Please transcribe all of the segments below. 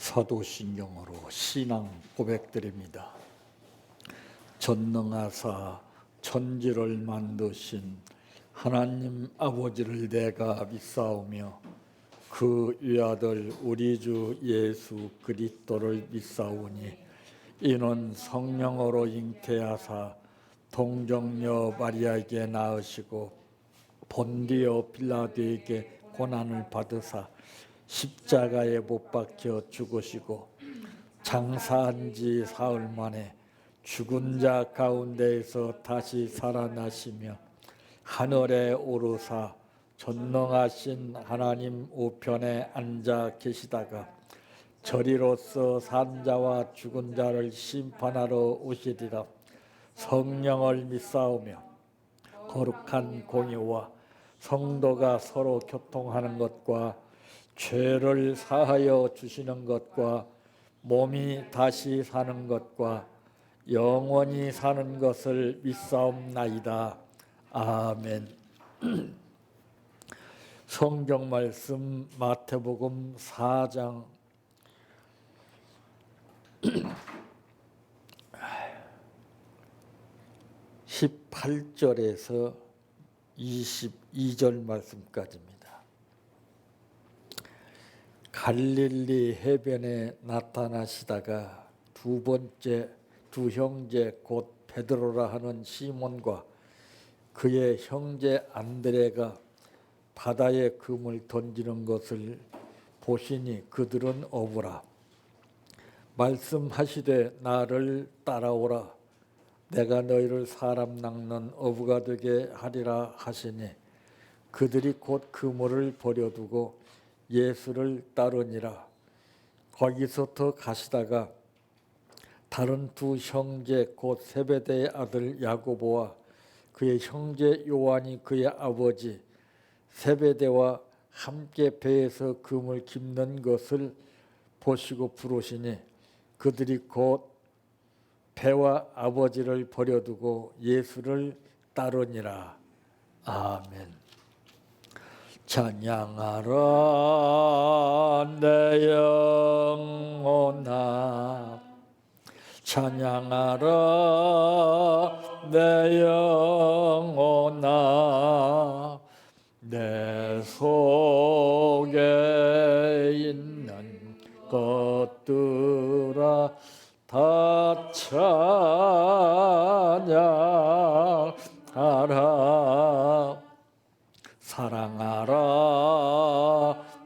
사도신경으로 신앙 고백드립니다. 전능하사 천지를 만드신 하나님 아버지를 내가 믿사오며 그 위아들 우리 주 예수 그리스도를 믿사오니 이는 성령으로 잉태하사 동정녀 마리아에게 낳으시고 본디오 빌라도에게 고난을 받으사 십자가에 못 박혀 죽으시고 장사한 지 사흘 만에 죽은 자 가운데에서 다시 살아나시며 하늘에 오르사 전능하신 하나님 우편에 앉아 계시다가 저리로서 산 자와 죽은 자를 심판하러 오시리라. 성령을 믿사오며 거룩한 공의와 성도가 서로 교통하는 것과 죄를 사하여 주시는 것과 몸이 다시 사는 것과 영원히 사는 것을 믿사옵나이다. 아멘. 성경 말씀 마태복음 4장 18절에서 22절 말씀까지입니다. 갈릴리 해변에 나타나시다가 두 형제 곧 베드로라 하는 시몬과 그의 형제 안드레가 바다에 금을 던지는 것을 보시니 그들은 어부라. 말씀하시되 나를 따라오라. 내가 너희를 사람 낚는 어부가 되게 하리라 하시니 그들이 곧 그물을 버려두고 예수를 따르니라. 거기서부터 가시다가 다른 두 형제 곧 세베대의 아들 야고보와 그의 형제 요한이 그의 아버지 세베대와 함께 배에서 금을 깁는 것을 보시고 부르시니 그들이 곧 배와 아버지를 버려두고 예수를 따르니라. 아멘. 찬양하라 내 영혼아, 찬양하라 내 영혼아, 내 속에 있는 것들아 다 찬양하라. 사랑하라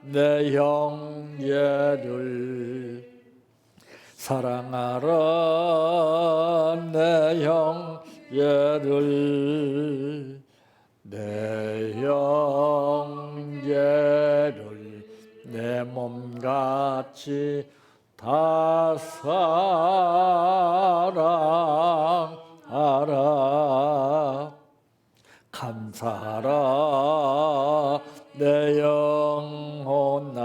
내 형제를, 사랑하라 내 형제를, 내 형제를 내 몸같이 다 사랑하라. 감사하라 내 영혼아,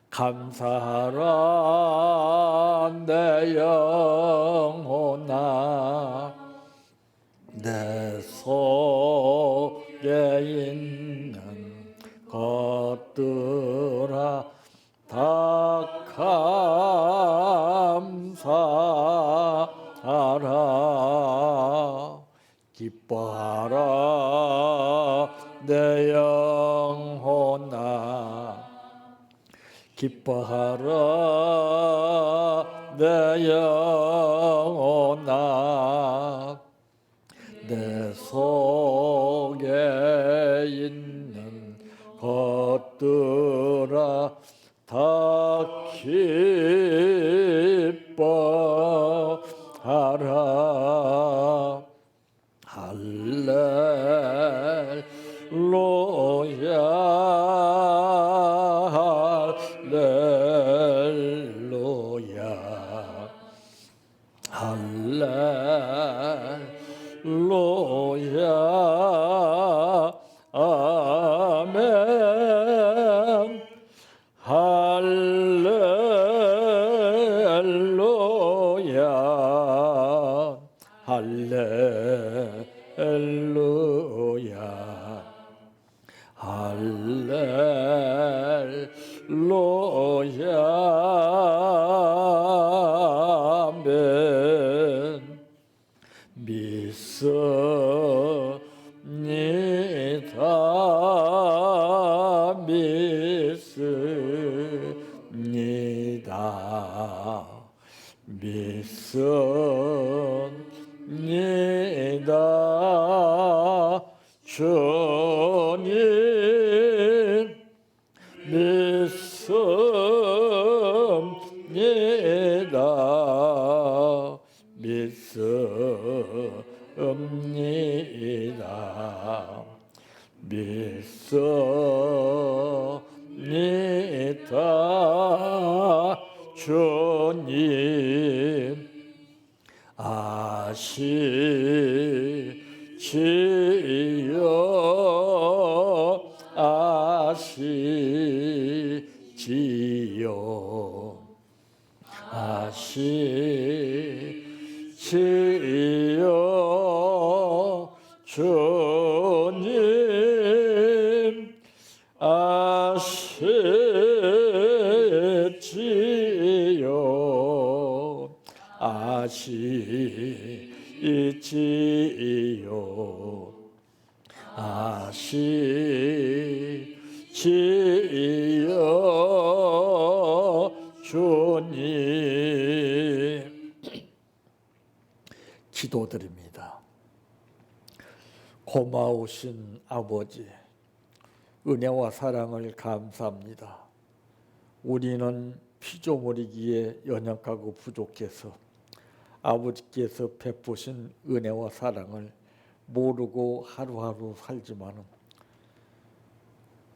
감사하라 내 영혼아, 내 속에 있는 것들아 다 감사하라. 기뻐하라 내 영혼아, 기뻐하라 내 영혼아, 내 속에 있는 것들아 다 기뻐하라. 할렐루야, 할렐루야, 할렐루야, 아멘. 할렐루야, 할렐루야, 할렐루야, 보야면 믿습니다. 믿습니다. 주님 믿습니다. 믿습니다. 믿습니다. 주님 아시지요. 아시지요. 아시지요. 주님 아시지요. 아시지요. 아시지요. 주님 기도드립니다. 고마우신 아버지, 은혜와 사랑을 감사합니다. 우리는 피조물이기에 연약하고 부족해서 아버지께서 베푸신 은혜와 사랑을 모르고 하루하루 살지만은,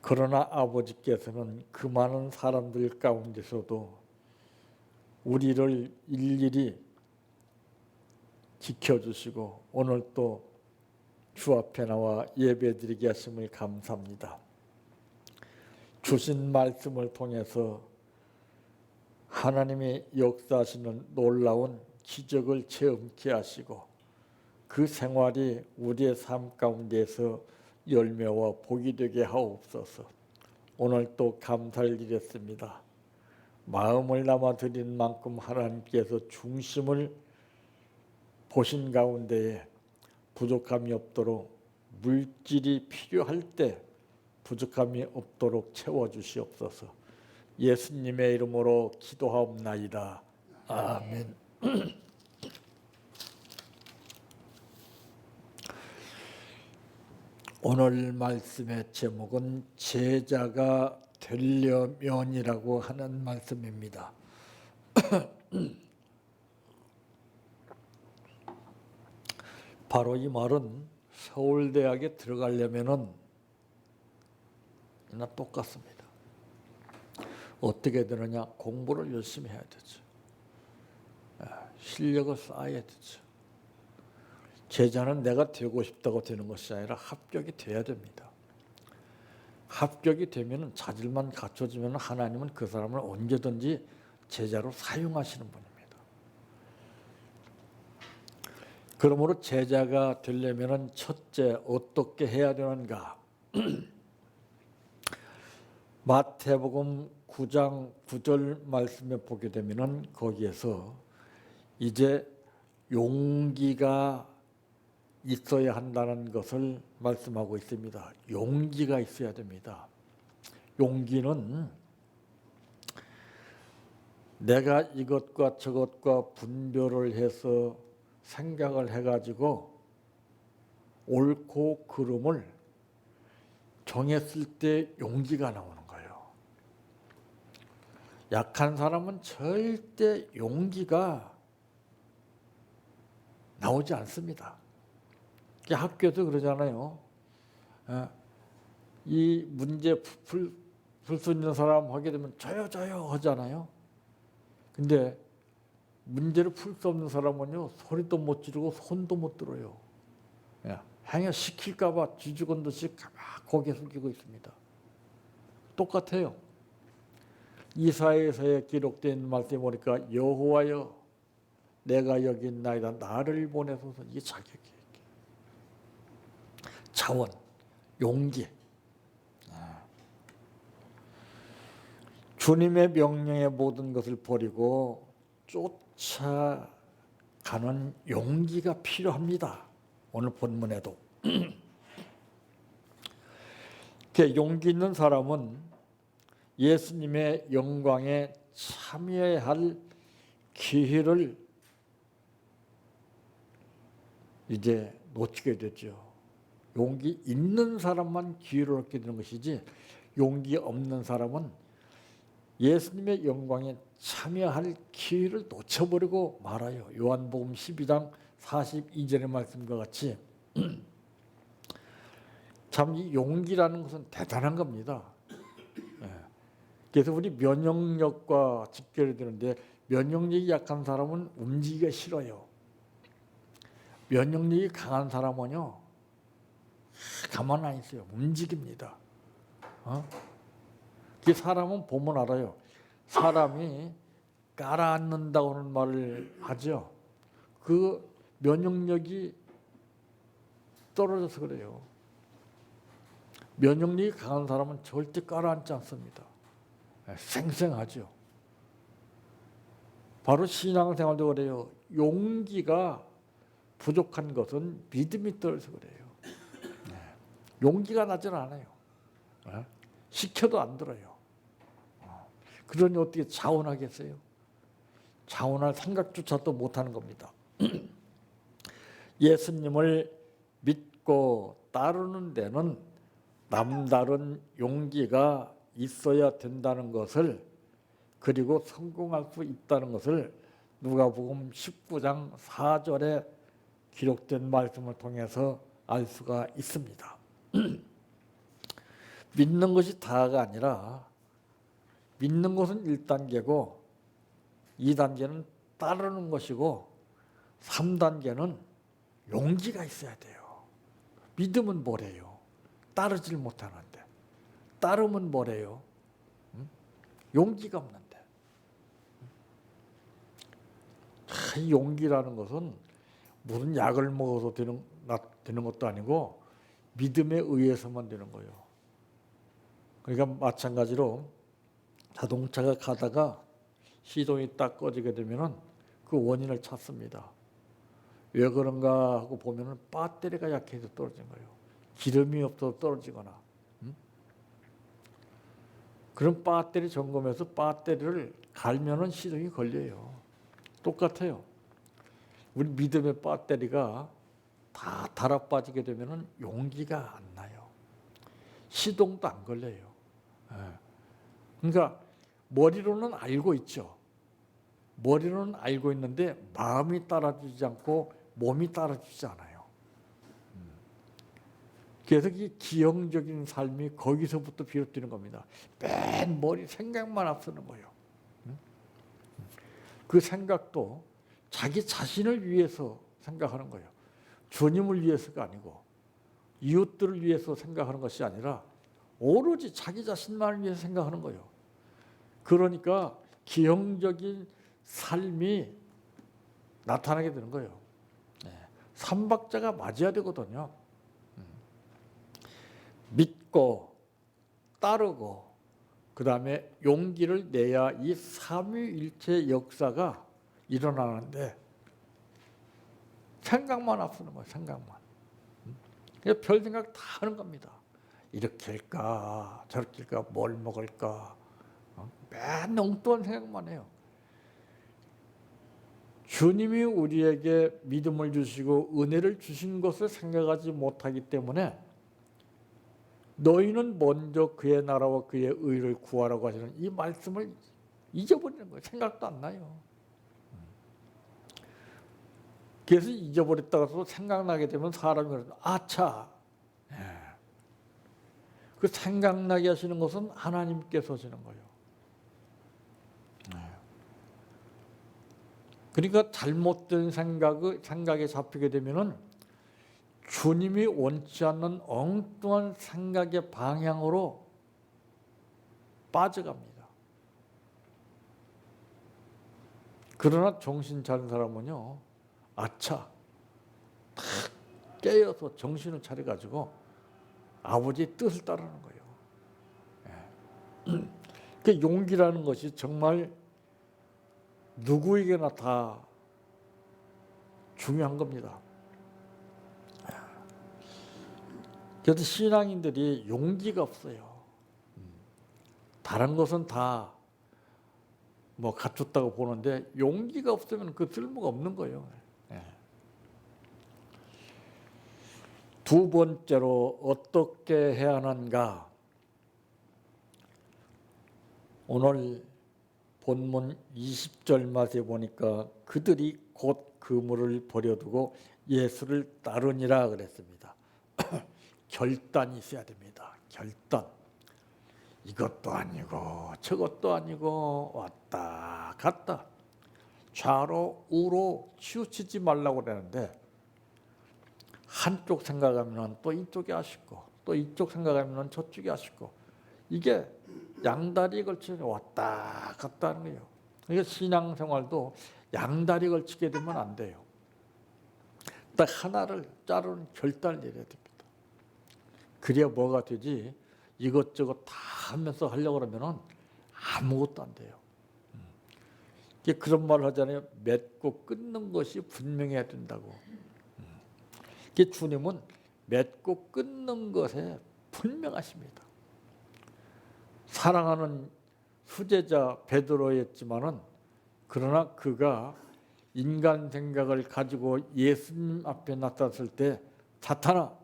그러나 아버지께서는 그 많은 사람들 가운데서도 우리를 일일이 지켜주시고 오늘 또 주 앞에 나와 예배드리게 하심을 감사합니다. 주신 말씀을 통해서 하나님의 역사하시는 놀라운 기적을 체험케 하시고 그 생활이 우리의 삶 가운데서 열매와 복이 되게 하옵소서. 오늘 또 감사를 드렸습니다. 마음을 담아 드린 만큼 하나님께서 중심을 보신 가운데에 부족함이 없도록, 물질이 필요할 때 부족함이 없도록 채워주시옵소서. 예수님의 이름으로 기도하옵나이다. 아멘. 오늘 말씀의 제목은 제자가 되려면이라고 하는 말씀입니다. 바로 이 말은 서울대학에 들어가려면은 똑같습니다. 어떻게 되느냐? 공부를 열심히 해야 되죠. 실력을 쌓아야 되죠. 제자는 내가 되고 싶다고 되는 것이 아니라 합격이 돼야 됩니다. 합격이 되면 자질만 갖춰지면 하나님은 그 사람을 언제든지 제자로 사용하시는 분입니다. 그러므로 제자가 되려면 첫째 어떻게 해야 되는가? 마태복음 9장 9절 말씀에 보게 되면 거기에서 이제 용기가 있어야 한다는 것을 말씀하고 있습니다. 용기가 있어야 됩니다. 용기는 내가 이것과 저것과 분별을 해서 생각을 해가지고 옳고 그름을 정했을 때 용기가 나오는 거예요. 약한 사람은 절대 용기가 나오지 않습니다. 학교에서 그러잖아요. 이 문제 풀 수 있는 사람 하게 되면 저요 하잖아요. 근데 문제를 풀 수 없는 사람은요, 소리도 못 지르고 손도 못 들어요. 행여 시킬까 봐 쥐죽은 듯이 가만 고개 숙이고 있습니다. 똑같아요. 이사야서에 기록된 말씀에 보니까 여호와여 내가 여기 있나이다 나를 보내소서. 이게 자격이에요. 자원, 용기. 주님의 명령의 모든 것을 버리고 쫓아가는 용기가 필요합니다. 오늘 본문에도. 용기 있는 사람은 예수님의 영광에 참여해야 할 기회를 이제 놓치게 되죠. 용기 있는 사람만 기회를 얻게 되는 것이지, 용기 없는 사람은 예수님의 영광에 참여할 기회를 놓쳐버리고 말아요. 요한복음 12장 42절의 말씀과 같이 참 이 용기라는 것은 대단한 겁니다. 그래서 우리 면역력과 직결이 되는데, 면역력이 약한 사람은 움직이기가 싫어요. 면역력이 강한 사람은요, 가만 안 있어요. 움직입니다. 그 사람은 보면 알아요. 사람이 가라앉는다고 하는 말을 하죠. 그 면역력이 떨어져서 그래요. 면역력이 강한 사람은 절대 가라앉지 않습니다. 생생하죠. 바로 신앙생활도 그래요. 용기가 부족한 것은 믿음이 떨어져서 그래요. 용기가 나질 않아요. 시켜도 안 들어요. 그러니 어떻게 자원하겠어요? 자원할 생각조차도 못하는 겁니다. 예수님을 믿고 따르는 데는 남다른 용기가 있어야 된다는 것을, 그리고 성공할 수 있다는 것을 누가복음 19장 4절에 기록된 말씀을 통해서 알 수가 있습니다. 믿는 것이 다가 아니라, 믿는 것은 1단계고 2단계는 따르는 것이고 3단계는 용기가 있어야 돼요. 믿음은 뭐래요? 따르질 못하는데. 따르면 뭐래요? 용기가 없는데. 이 용기라는 것은 무슨 약을 먹어서 되는 것도 아니고 믿음에 의해서만 되는 거예요. 그러니까 마찬가지로 자동차가 가다가 시동이 딱 꺼지게 되면은 그 원인을 찾습니다. 왜 그런가 하고 보면은 배터리가 약해서 떨어진 거예요. 기름이 없어서 떨어지거나. 그럼 배터리 점검해서 배터리를 갈면은 시동이 걸려요. 똑같아요. 우리 믿음의 배터리가 다 달아 빠지게 되면은 용기가 안 나요. 시동도 안 걸려요. 그러니까 머리로는 알고 있죠. 머리로는 알고 있는데 마음이 따라주지 않고 몸이 따라주지 않아요. 그래서 이 기형적인 삶이 거기서부터 비롯되는 겁니다. 맨 머리 생각만 앞서는 거예요. 그 생각도 자기 자신을 위해서 생각하는 거예요. 주님을 위해서가 아니고 이웃들을 위해서 생각하는 것이 아니라 오로지 자기 자신만을 위해서 생각하는 거예요. 그러니까 기형적인 삶이 나타나게 되는 거예요. 삼박자가 맞아야 되거든요. 믿고 따르고 그 다음에 용기를 내야 이 삼위일체 역사가 일어나는데, 생각만 앞서는 거예요. 생각만. 그냥 별 생각 다 하는 겁니다. 이렇게 할까 저렇게 할까 뭘 먹을까, 맨 엉뚱한 생각만 해요. 주님이 우리에게 믿음을 주시고 은혜를 주신 것을 생각하지 못하기 때문에 너희는 먼저 그의 나라와 그의 의를 구하라고 하시는 이 말씀을 잊어버리는 거예요. 생각도 안 나요. 그래서 잊어버렸다가도 생각나게 되면 사람이 그러죠. 아차. 그 생각나게 하시는 것은 하나님께서 하시는 거예요. 그러니까 잘못된 생각에 잡히게 되면은 주님이 원치 않는 엉뚱한 생각의 방향으로 빠져갑니다. 그러나 정신 차린 사람은요, 아차, 탁 깨어서 정신을 차려가지고 아버지의 뜻을 따르는 거예요. 그 용기라는 것이 정말 누구에게나 다 중요한 겁니다. 그래서 신앙인들이 용기가 없어요. 다른 것은 다 뭐 갖췄다고 보는데 용기가 없으면 그 쓸모가 없는 거예요. 두 번째로 어떻게 해야 하는가? 오늘 본문 20절 말에 보니까 그들이 곧 그물을 버려두고 예수를 따르니라 그랬습니다. 결단이 있어야 됩니다. 결단. 이것도 아니고 저것도 아니고 왔다 갔다 좌로 우로 치우치지 말라고 그러는데 한쪽 생각하면 또 이쪽이 아쉽고 또 이쪽 생각하면 저쪽이 아쉽고 이게 양다리에 걸쳐 왔다 갔다 하는 거예요. 그러니까 신앙생활도 양다리에 걸치게 되면 안 돼요. 딱 하나를 자르는 결단을 내려야 됩니다. 그래야 뭐가 되지? 이것저것 다 하면서 하려고 그러면 아무것도 안 돼요. 그런 말 하잖아요. 맺고 끊는 것이 분명해야 된다고. 주님은 맺고 끊는 것에 분명하십니다. 사랑하는 수제자 베드로였지만은 그러나 그가 인간 생각을 가지고 예수님 앞에 나타났을 때 사탄아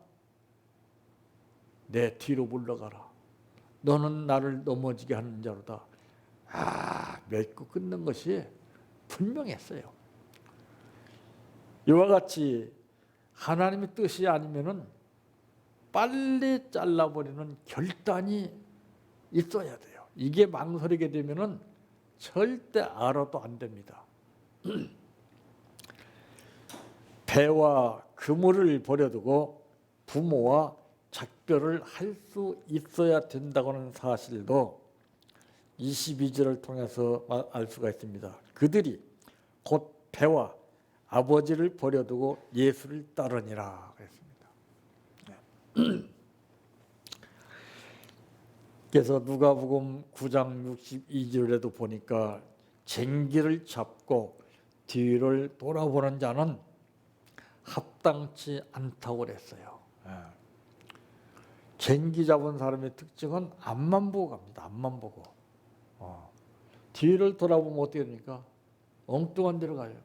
내 뒤로 물러가라. 너는 나를 넘어지게 하는 자로다. 맺고 끊는 것이 분명했어요. 이와 같이 하나님의 뜻이 아니면은 빨리 잘라버리는 결단이 있어야 돼요. 이게 망설이게 되면은 절대 알아도 안 됩니다. 배와 그물을 버려두고 부모와 작별을 할 수 있어야 된다고는 사실도 22절을 통해서 알 수가 있습니다. 그들이 곧 배와 아버지를 버려두고 예수를 따르니라 그랬습니다. 그래서 누가복음 9장 62절에도 보니까 쟁기를 잡고 뒤를 돌아보는 자는 합당치 않다고 그랬어요. 쟁기 잡은 사람의 특징은 앞만 보고 갑니다. 앞만 보고. 뒤를 돌아보면 어떻게 됩니까? 엉뚱한 데로 가요.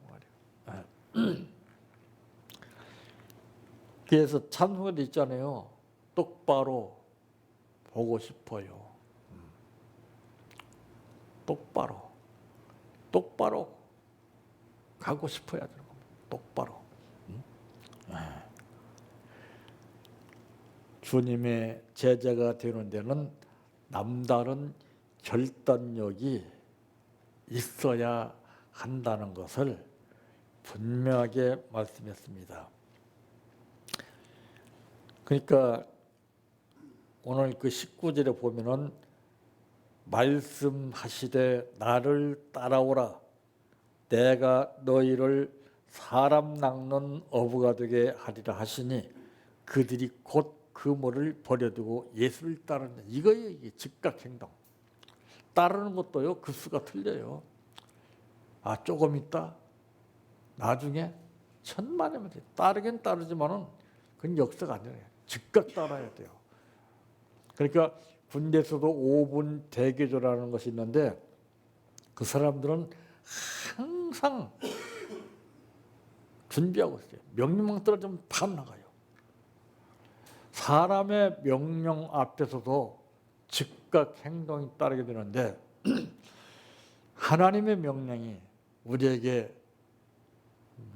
그래서 찬송에도 있잖아요. 똑바로 보고 싶어요. 똑바로 가고 싶어야 되는 겁니다. 똑바로. 주님의 제자가 되는 데는 남다른 결단력이 있어야 한다는 것을 분명하게 말씀했습니다. 그러니까 오늘 그 19절에 보면은 말씀하시되 나를 따라오라 내가 너희를 사람 낚는 어부가 되게 하리라 하시니 그들이 곧 그물을 버려두고 예수를 따르는 이거예요. 이게 즉각 행동. 따르는 것도요. 그 수가 틀려요. 조금 있다. 나중에 천만이면 돼. 따르긴 따르지만은 그건 역사가 아니에요. 즉각 따라야 돼요. 그러니까 군대에서도 5분 대기조라는 것이 있는데 그 사람들은 항상 준비하고 있어요. 명령만 떨어지면 바로 나가요. 사람의 명령 앞에서도 즉각 행동이 따르게 되는데 하나님의 명령이 우리에게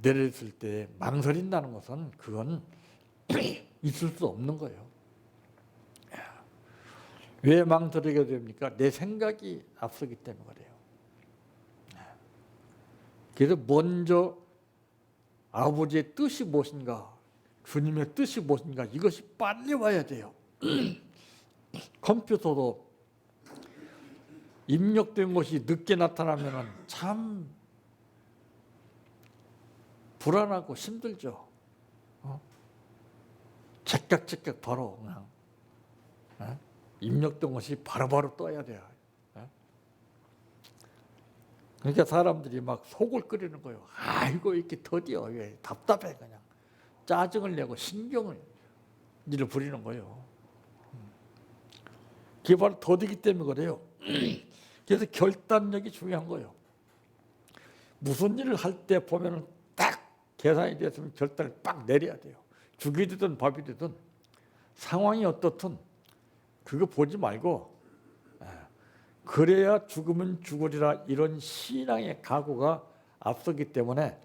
내렸을 때 망설인다는 것은 그건 있을 수 없는 거예요. 왜 망설이게 됩니까? 내 생각이 앞서기 때문에 그래요. 그래서 먼저 아버지의 뜻이 무엇인가, 주님의 뜻이 무엇인가 이것이 빨리 와야 돼요. 컴퓨터도 입력된 것이 늦게 나타나면 참 불안하고 힘들죠. 즉각 바로 그냥 입력된 것이 바로바로 떠야 돼요. 그러니까 사람들이 막 속을 끓이는 거예요. 아이고 이렇게 더디어, 왜 답답해, 그냥 짜증을 내고 신경을 일을 부리는 거예요. 그게 바로 더디기 때문에 그래요. 그래서 결단력이 중요한 거예요. 무슨 일을 할 때 보면은 딱 계산이 됐으면 결단을 빡 내려야 돼요. 죽이 되든 밥이 되든 상황이 어떻든 그거 보지 말고, 그래야 죽으면 죽으리라, 이런 신앙의 각오가 앞서기 때문에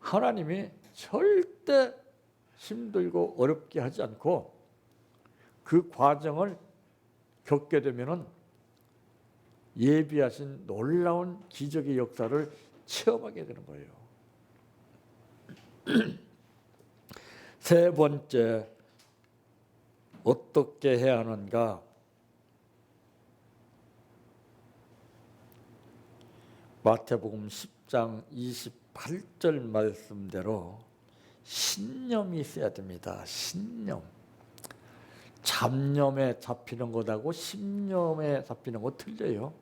하나님이 절대 힘들고 어렵게 하지 않고 그 과정을 겪게 되면은 예비하신 놀라운 기적의 역사를 체험하게 되는 거예요. 세 번째, 어떻게 해야 하는가? 마태복음 10장 28절 말씀대로 신념이 있어야 됩니다. 신념. 잡념에 잡히는 것하고 신념에 잡히는 거 틀려요.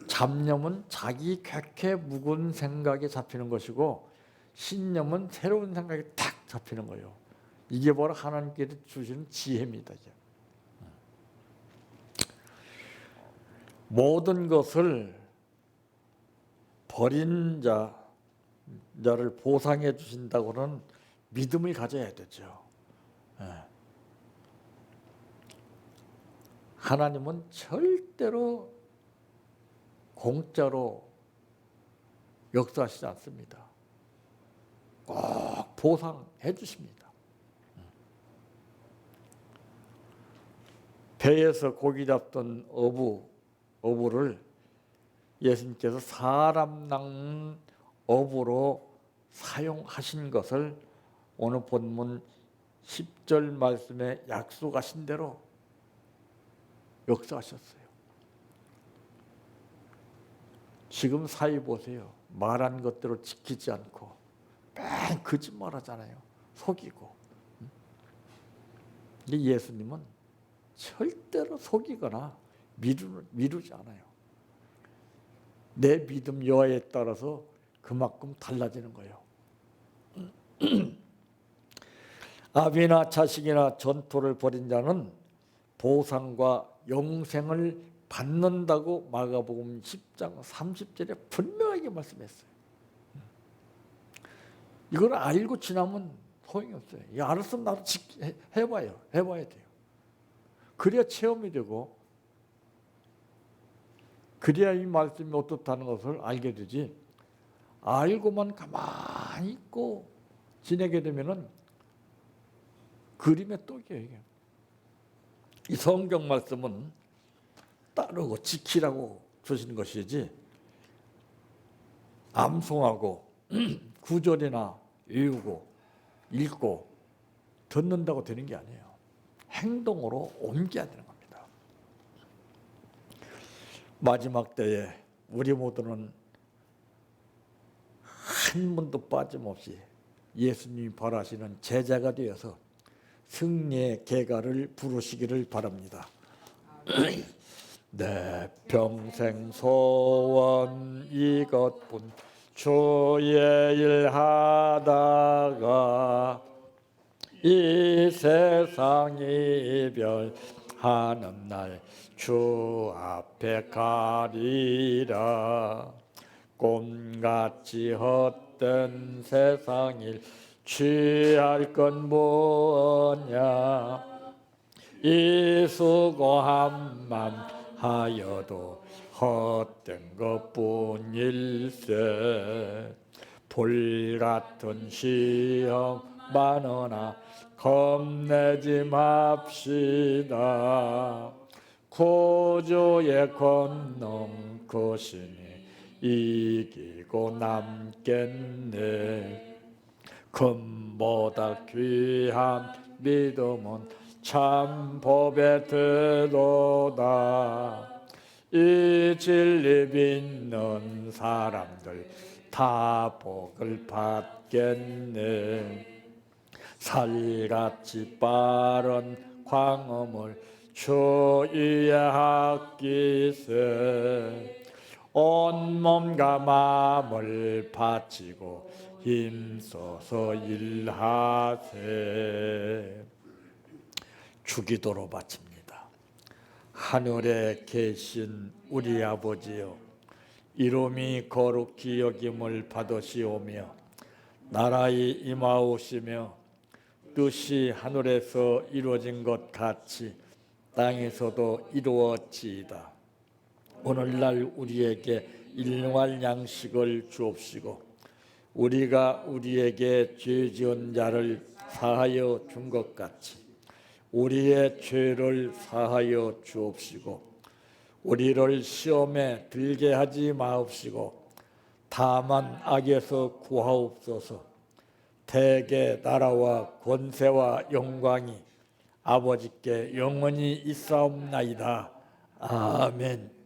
잡념은 자기 객해 묵은 생각에 잡히는 것이고, 신념은 새로운 생각이 탁 잡히는 거예요. 이게 바로 하나님께서 주시는 지혜입니다. 모든 것을 버린 자를 보상해 주신다고는 믿음을 가져야 되죠. 하나님은 절대로 공짜로 역사하시지 않습니다. 꼭 보상해 주십니다. 배에서 고기 잡던 어부를 예수님께서 사람 낚는 어부로 사용하신 것을 오늘 본문 10절 말씀에 약속하신 대로 역사하셨어요. 지금 사회 보세요. 말한 것대로 지키지 않고 맨 거짓말하잖아요. 속이고. 근데 예수님은 절대로 속이거나 미루지 않아요. 내 믿음 여하에 따라서 그만큼 달라지는 거예요. 아비나 자식이나 전토를 벌인 자는 보상과 영생을 받는다고 마가복음 10장 30절에 분명하게 말씀했어요. 이걸 알고 지나면 소용이 없어요. 알았으면 나도 해봐야 돼요. 그래야 체험이 되고, 그래야 이 말씀이 어떻다는 것을 알게 되지, 알고만 가만히 있고 지내게 되면은 그림의 떡이에요. 이게. 이 성경 말씀은 따르고 지키라고 주시는 것이지, 암송하고 구절이나 외우고 읽고 듣는다고 되는 게 아니에요. 행동으로 옮겨야 되는 겁니다. 마지막 때에 우리 모두는 한 번도 빠짐없이 예수님이 바라시는 제자가 되어서 승리의 계가를 부르시기를 바랍니다. 내 평생 소원 이것뿐, 주의 일 하다가 이 세상 이별하는 날 주 앞에 가리라. 꿈같이 헛된 세상 일 취할 건 뭐냐. 이 수고한 맘 하여도 헛된 것뿐일세. 불같은 시험 많으나 겁내지 맙시다. 구주의 권능 그 신이 이기고 남겠네. 금보다 귀한 믿음은 참 법에 드도다. 이 진리 믿는 사람들 다 복을 받겠네. 살같이 빠른 광음을 주 위에 아끼세. 온 몸과 마음을 바치고 힘써서 일하세. 주기도로 바칩니다. 하늘에 계신 우리 아버지여, 이름이 거룩히 여김을 받으시오며 나라의 임하오시며 뜻이 하늘에서 이루어진 것 같이 땅에서도 이루어지이다. 오늘날 우리에게 일용할 양식을 주옵시고 우리가 우리에게 죄 지은 자를 사하여 준 것 같이 우리의 죄를 사하여 주옵시고 우리를 시험에 들게 하지 마옵시고 다만 악에서 구하옵소서. 대개 나라와 권세와 영광이 아버지께 영원히 있사옵나이다. 아멘.